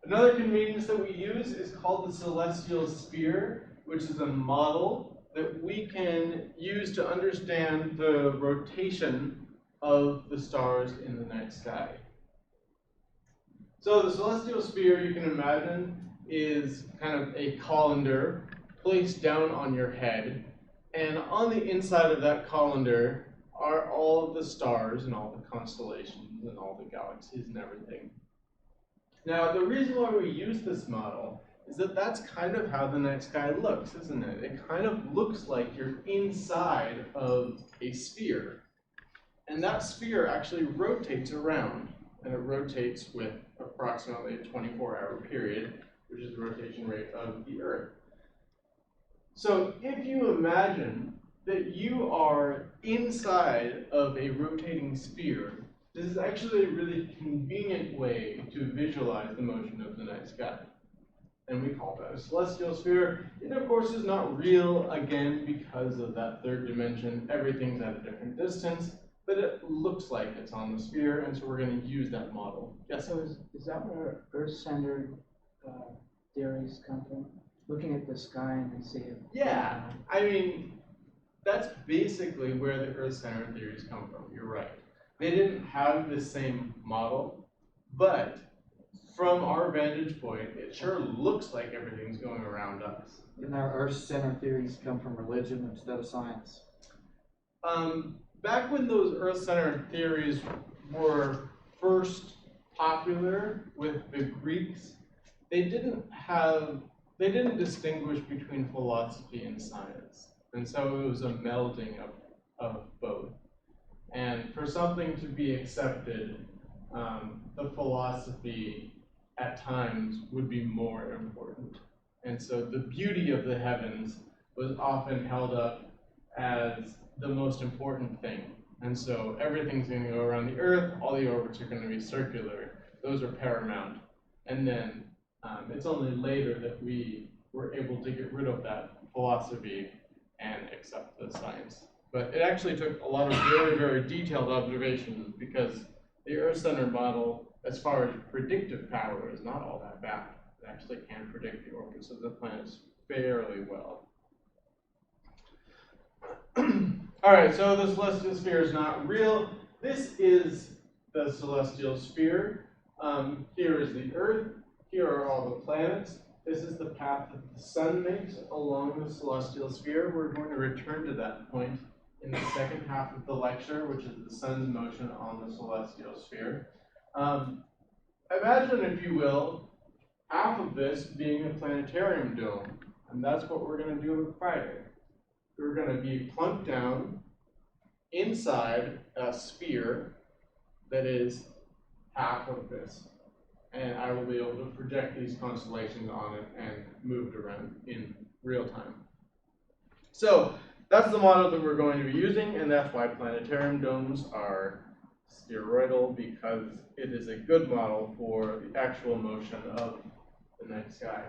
Another convenience that we use is called the celestial sphere, which is a model that we can use to understand the rotation of the stars in the night sky. So the celestial sphere, you can imagine, is kind of a colander placed down on your head, and on the inside of that colander are all of the stars and all the constellations and all the galaxies and everything. Now, the reason why we use this model is that that's kind of how the night sky looks, isn't it? It kind of looks like you're inside of a sphere. And that sphere actually rotates around, and it rotates with approximately a 24-hour period, which is the rotation rate of the Earth. So if you imagine that you are inside of a rotating sphere, this is actually a really convenient way to visualize the motion of the night sky. And we call that a celestial sphere. It, of course, is not real, again, because of that third dimension. Everything's at a different distance, but it looks like it's on the sphere, and so we're going to use that model. Yes? So is that where Earth-centered theories come from? Looking at the sky and then see it? Yeah, I mean, that's basically where the Earth-centered theories come from. You're right. They didn't have the same model, but from our vantage point, it sure looks like everything's going around us. And our Earth-centered theories come from religion instead of science. Back when those Earth-centered theories were first popular with the Greeks, they didn't distinguish between philosophy and science. And so it was a melding of both. And for something to be accepted, the philosophy at times would be more important. And so the beauty of the heavens was often held up as the most important thing. And so everything's going to go around the Earth, all the orbits are going to be circular. Those are paramount. And then it's only later that we were able to get rid of that philosophy and accept the science. But it actually took a lot of very, very detailed observations, because the Earth-centered model, as far as predictive power, is not all that bad. It actually can predict the orbits of the planets fairly well. All right, so the celestial sphere is not real. This is the celestial sphere. Here is the Earth. Here are all the planets. This is the path that the sun makes along the celestial sphere. We're going to return to that point in the second half of the lecture, which is the sun's motion on the celestial sphere. Imagine, if you will, half of this being a planetarium dome, and that's what we're going to do on Friday. We're going to be plunked down inside a sphere that is half of this, and I will be able to project these constellations on it and move it around in real time. So that's the model that we're going to be using, and that's why planetarium domes are spheroidal, because it is a good model for the actual motion of the night sky.